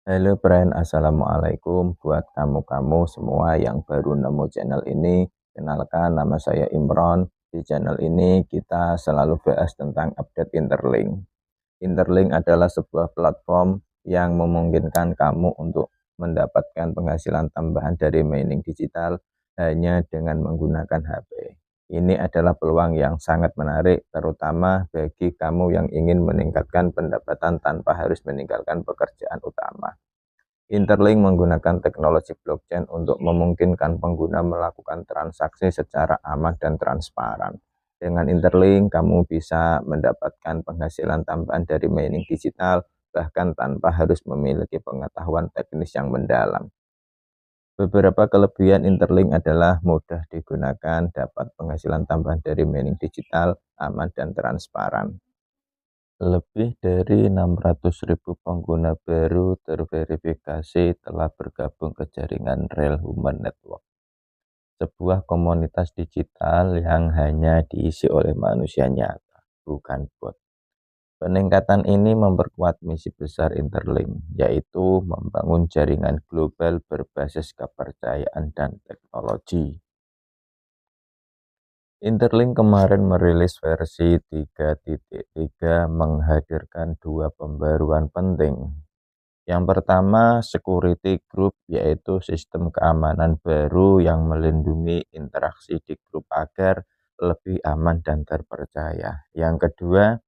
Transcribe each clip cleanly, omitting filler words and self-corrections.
Halo friend, Assalamualaikum buat kamu-kamu semua yang baru nemu channel ini. Kenalkan, nama saya Imron. Di channel ini kita selalu bahas tentang update Interlink. Interlink adalah sebuah platform yang memungkinkan kamu untuk mendapatkan penghasilan tambahan dari mining digital hanya dengan menggunakan HP. Ini adalah peluang yang sangat menarik, terutama bagi kamu yang ingin meningkatkan pendapatan tanpa harus meninggalkan pekerjaan utama. Interlink menggunakan teknologi blockchain untuk memungkinkan pengguna melakukan transaksi secara aman dan transparan. Dengan Interlink, kamu bisa mendapatkan penghasilan tambahan dari mining digital, bahkan tanpa harus memiliki pengetahuan teknis yang mendalam. Beberapa kelebihan Interlink adalah mudah digunakan, dapat penghasilan tambahan dari mining digital, aman dan transparan. Lebih dari 600.000 pengguna baru terverifikasi telah bergabung ke jaringan Real Human Network, sebuah komunitas digital yang hanya diisi oleh manusia nyata, bukan bot. Peningkatan ini memperkuat misi besar Interlink, yaitu membangun jaringan global berbasis kepercayaan dan teknologi. Interlink kemarin merilis versi 3.3 menghadirkan dua pembaruan penting. Yang pertama, security group, yaitu sistem keamanan baru yang melindungi interaksi di grup agar lebih aman dan terpercaya. Yang kedua,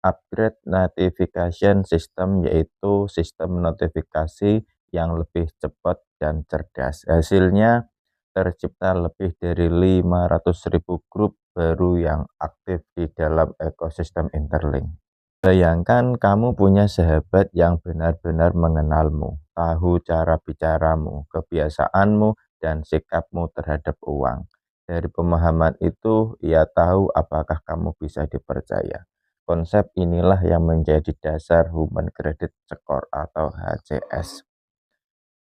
upgrade notification system, yaitu sistem notifikasi yang lebih cepat dan cerdas. Hasilnya, tercipta lebih dari 500.000 grup baru yang aktif di dalam ekosistem Interlink. Bayangkan kamu punya sahabat yang benar-benar mengenalmu, tahu cara bicaramu, kebiasaanmu, dan sikapmu terhadap uang. Dari pemahaman itu, ia tahu apakah kamu bisa dipercaya. Konsep inilah yang menjadi dasar Human Credit Score atau HCS.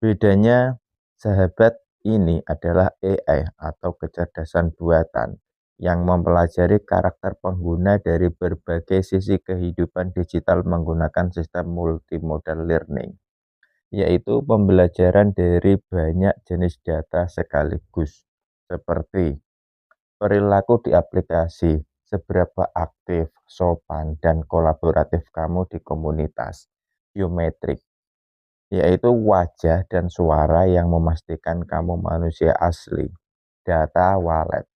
Bedanya, sahabat ini adalah AI atau kecerdasan buatan yang mempelajari karakter pengguna dari berbagai sisi kehidupan digital menggunakan sistem multimodal learning, yaitu pembelajaran dari banyak jenis data sekaligus, seperti perilaku di aplikasi, seberapa aktif, sopan, dan kolaboratif kamu di komunitas, biometrik, yaitu wajah dan suara yang memastikan kamu manusia asli, data wallet,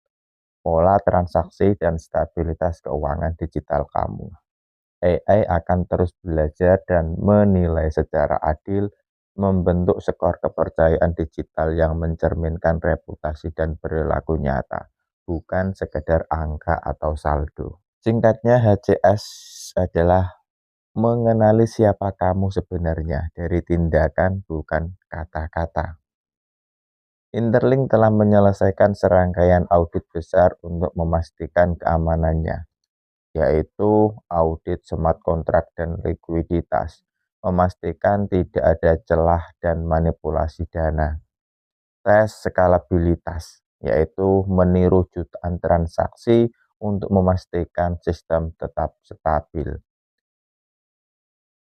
pola transaksi, dan stabilitas keuangan digital kamu. AI akan terus belajar dan menilai secara adil, membentuk skor kepercayaan digital yang mencerminkan reputasi dan perilaku nyata, bukan sekedar angka atau saldo. Singkatnya, HCS adalah mengenali siapa kamu sebenarnya dari tindakan, bukan kata-kata. Interlink telah menyelesaikan serangkaian audit besar untuk memastikan keamanannya, yaitu audit smart contract dan likuiditas, memastikan tidak ada celah dan manipulasi dana. Tes skalabilitas, yaitu meniru jutaan transaksi untuk memastikan sistem tetap stabil.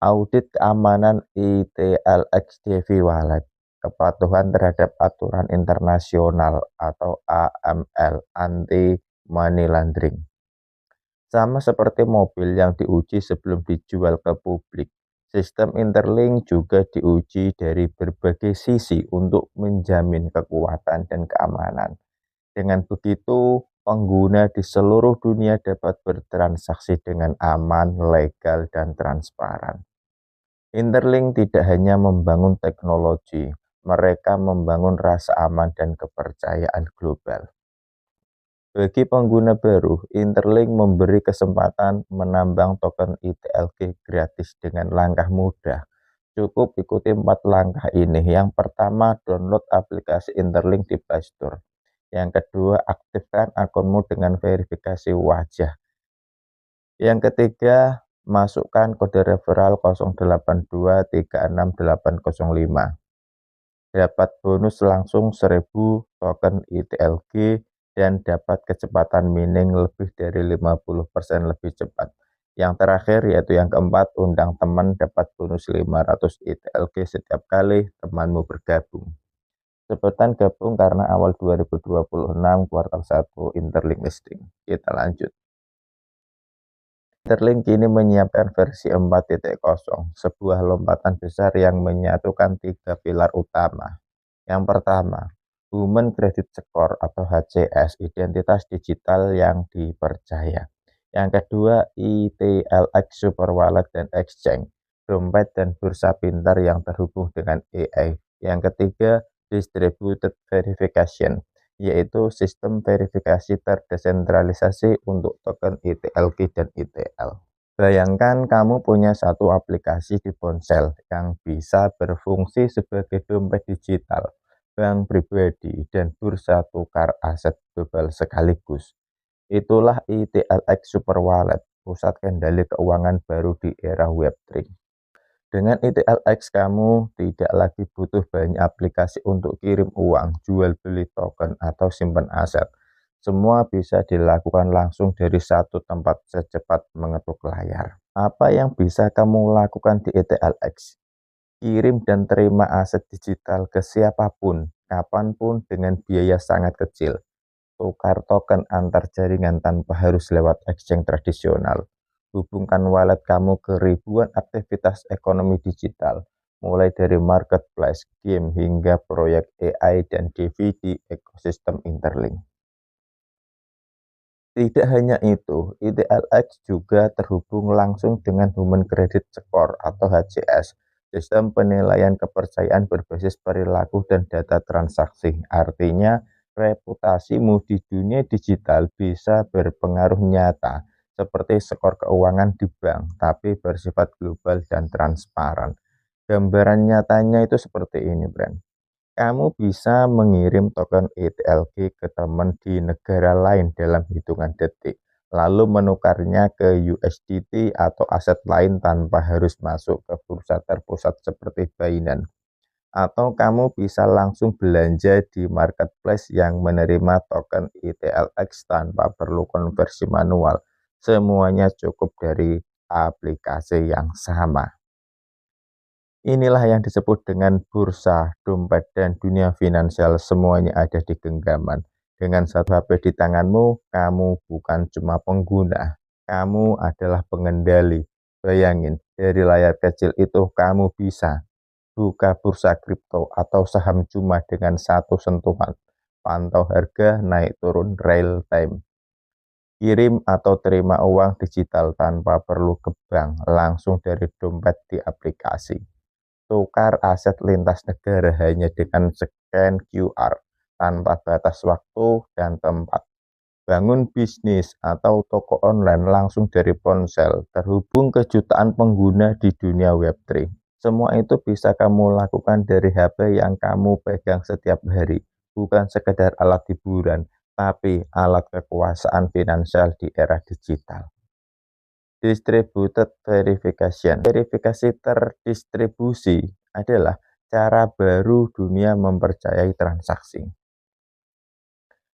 Audit keamanan ITLXDV Wallet, kepatuhan terhadap aturan internasional atau AML, anti money laundering. Sama seperti mobil yang diuji sebelum dijual ke publik, sistem Interlink juga diuji dari berbagai sisi untuk menjamin kekuatan dan keamanan. Dengan begitu, pengguna di seluruh dunia dapat bertransaksi dengan aman, legal, dan transparan. Interlink tidak hanya membangun teknologi, mereka membangun rasa aman dan kepercayaan global. Bagi pengguna baru, Interlink memberi kesempatan menambang token ITLG gratis dengan langkah mudah. Cukup ikuti 4 langkah ini. Yang pertama, download aplikasi Interlink di Play Store. Yang kedua, aktifkan akunmu dengan verifikasi wajah. Yang ketiga, masukkan kode referral 08236685. Dapat bonus langsung 1000 token ITLG dan dapat kecepatan mining lebih dari 50% lebih cepat. Yang terakhir yaitu yang keempat, undang teman dapat bonus 500 ITLG setiap kali temanmu bergabung. Cepetan gabung karena awal 2026 kuartal 1 Interlink listing. Kita lanjut. Interlink kini menyiapkan versi 4.0, sebuah lompatan besar yang menyatukan 3 pilar utama. Yang pertama, Human Credit Score atau HCS, identitas digital yang dipercaya. Yang kedua, ITLX Super Wallet dan Exchange, dompet dan bursa pintar yang terhubung dengan AI. Yang ketiga, Distributed Verification, yaitu sistem verifikasi terdesentralisasi untuk token ITLG dan ITL. Bayangkan kamu punya satu aplikasi di ponsel yang bisa berfungsi sebagai dompet digital, bank pribadi, dan bursa tukar aset global sekaligus. Itulah ITLX Super Wallet, pusat kendali keuangan baru di era Web3. Dengan ITLX kamu tidak lagi butuh banyak aplikasi untuk kirim uang, jual beli token, atau simpan aset. Semua bisa dilakukan langsung dari satu tempat secepat mengetuk layar. Apa yang bisa kamu lakukan di ITLX? Kirim dan terima aset digital ke siapapun, kapanpun dengan biaya sangat kecil. Tukar token antar jaringan tanpa harus lewat exchange tradisional. Hubungkan wallet kamu ke ribuan aktivitas ekonomi digital, mulai dari marketplace, game, hingga proyek AI dan DVD ekosistem Interlink. Tidak hanya itu, ITLX juga terhubung langsung dengan Human Credit Score atau HCS, sistem penilaian kepercayaan berbasis perilaku dan data transaksi. Artinya, reputasimu di dunia digital bisa berpengaruh nyata, seperti skor keuangan di bank, tapi bersifat global dan transparan. Gambaran nyatanya itu seperti ini, Brand. Kamu bisa mengirim token ITLG ke teman di negara lain dalam hitungan detik, lalu menukarnya ke USDT atau aset lain tanpa harus masuk ke bursa terpusat seperti Binance. Atau kamu bisa langsung belanja di marketplace yang menerima token ITLX tanpa perlu konversi manual. Semuanya cukup dari aplikasi yang sama. Inilah yang disebut dengan bursa, dompet, dan dunia finansial semuanya ada di genggaman. Dengan satu HP di tanganmu, kamu bukan cuma pengguna, kamu adalah pengendali. Bayangin, dari layar kecil itu kamu bisa buka bursa kripto atau saham cuma dengan satu sentuhan. Pantau harga naik turun real time. Kirim atau terima uang digital tanpa perlu ke bank, langsung dari dompet di aplikasi. Tukar aset lintas negara hanya dengan scan QR, tanpa batas waktu dan tempat. Bangun bisnis atau toko online langsung dari ponsel, terhubung ke jutaan pengguna di dunia Web3. Semua itu bisa kamu lakukan dari HP yang kamu pegang setiap hari. Bukan sekedar alat hiburan, tapi alat kekuasaan finansial di era digital. Distributed Verification. Verifikasi terdistribusi adalah cara baru dunia mempercayai transaksi.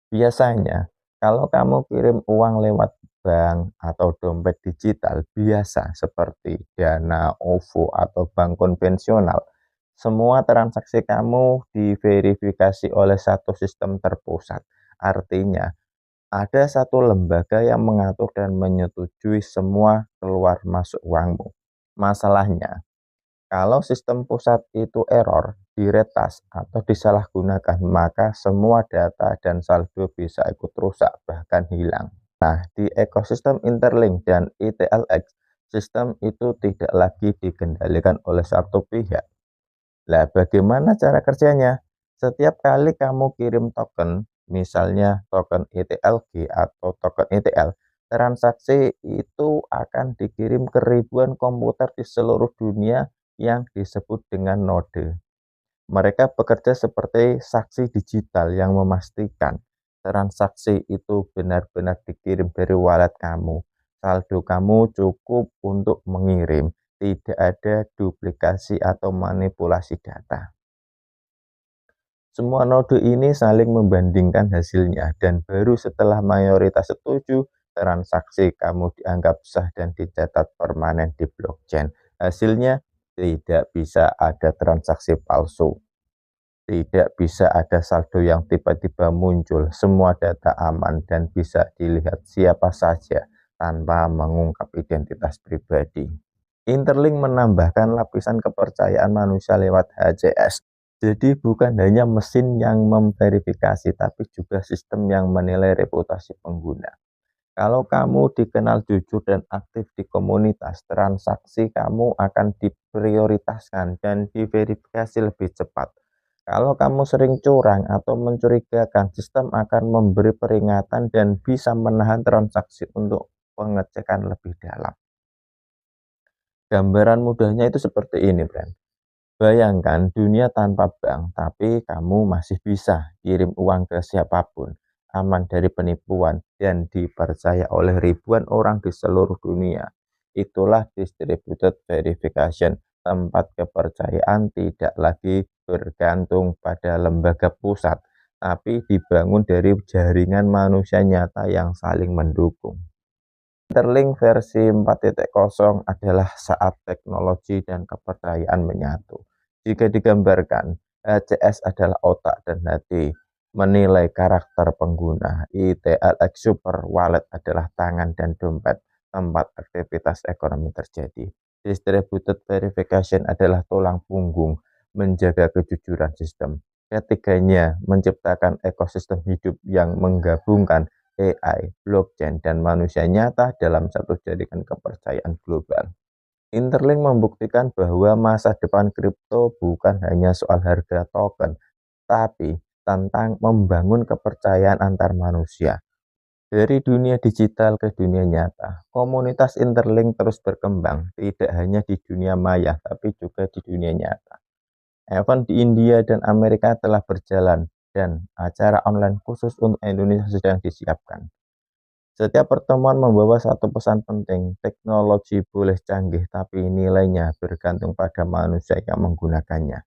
Biasanya, kalau kamu kirim uang lewat bank atau dompet digital biasa seperti Dana, OVO, atau bank konvensional, semua transaksi kamu diverifikasi oleh satu sistem terpusat. Artinya, ada satu lembaga yang mengatur dan menyetujui semua keluar masuk uangmu. Masalahnya, kalau sistem pusat itu error, diretas, atau disalahgunakan, maka semua data dan saldo bisa ikut rusak, bahkan hilang. Nah, di ekosistem Interlink dan ITLX, sistem itu tidak lagi dikendalikan oleh satu pihak. Lah, bagaimana cara kerjanya? Setiap kali kamu kirim token, misalnya token ITLG atau token ITL, transaksi itu akan dikirim ke ribuan komputer di seluruh dunia yang disebut dengan node. Mereka bekerja seperti saksi digital yang memastikan transaksi itu benar-benar dikirim dari wallet kamu. Saldo kamu cukup untuk mengirim, tidak ada duplikasi atau manipulasi data. Semua node ini saling membandingkan hasilnya dan baru setelah mayoritas setuju, transaksi kamu dianggap sah dan dicatat permanen di blockchain. Hasilnya tidak bisa ada transaksi palsu, tidak bisa ada saldo yang tiba-tiba muncul. Semua data aman dan bisa dilihat siapa saja tanpa mengungkap identitas pribadi. Interlink menambahkan lapisan kepercayaan manusia lewat HCS. Jadi bukan hanya mesin yang memverifikasi, tapi juga sistem yang menilai reputasi pengguna. Kalau kamu dikenal jujur dan aktif di komunitas, transaksi kamu akan diprioritaskan dan diverifikasi lebih cepat. Kalau kamu sering curang atau mencurigakan, sistem akan memberi peringatan dan bisa menahan transaksi untuk pengecekan lebih dalam. Gambaran mudahnya itu seperti ini, Bran. Bayangkan dunia tanpa bank, tapi kamu masih bisa kirim uang ke siapapun, aman dari penipuan, dan dipercaya oleh ribuan orang di seluruh dunia. Itulah distributed verification, tempat kepercayaan tidak lagi bergantung pada lembaga pusat, tapi dibangun dari jaringan manusia nyata yang saling mendukung. Interlink versi 4.0 adalah saat teknologi dan kepercayaan menyatu. Jika digambarkan, HCS adalah otak dan hati, menilai karakter pengguna. ITLX Super Wallet adalah tangan dan dompet, tempat aktivitas ekonomi terjadi. Distributed Verification adalah tulang punggung, menjaga kejujuran sistem. Ketiganya menciptakan ekosistem hidup yang menggabungkan AI, blockchain, dan manusia nyata dalam satu jaringan kepercayaan global. Interlink membuktikan bahwa masa depan kripto bukan hanya soal harga token, tapi tentang membangun kepercayaan antar manusia. Dari dunia digital ke dunia nyata, komunitas Interlink terus berkembang, tidak hanya di dunia maya, tapi juga di dunia nyata. Event di India dan Amerika telah berjalan, dan acara online khusus untuk Indonesia sedang disiapkan. Setiap pertemuan membawa satu pesan penting, teknologi boleh canggih tapi nilainya bergantung pada manusia yang menggunakannya.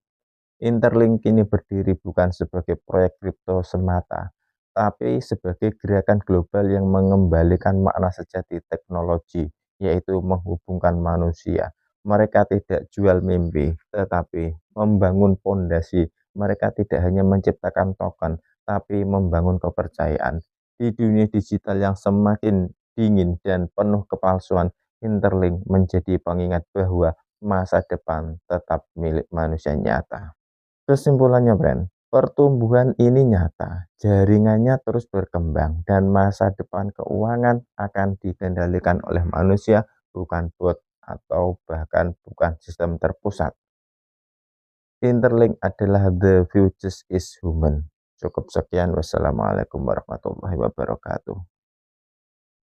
Interlink kini berdiri bukan sebagai proyek kripto semata, tapi sebagai gerakan global yang mengembalikan makna sejati teknologi, yaitu menghubungkan manusia. Mereka tidak jual mimpi, tetapi membangun fondasi. Mereka tidak hanya menciptakan token, tapi membangun kepercayaan. Di dunia digital yang semakin dingin dan penuh kepalsuan, Interlink menjadi pengingat bahwa masa depan tetap milik manusia nyata. Kesimpulannya, Bren, pertumbuhan ini nyata, jaringannya terus berkembang, dan masa depan keuangan akan dikendalikan oleh manusia, bukan bot atau bahkan bukan sistem terpusat. Interlink adalah the future is human. Cukup sekian, wassalamualaikum warahmatullahi wabarakatuh.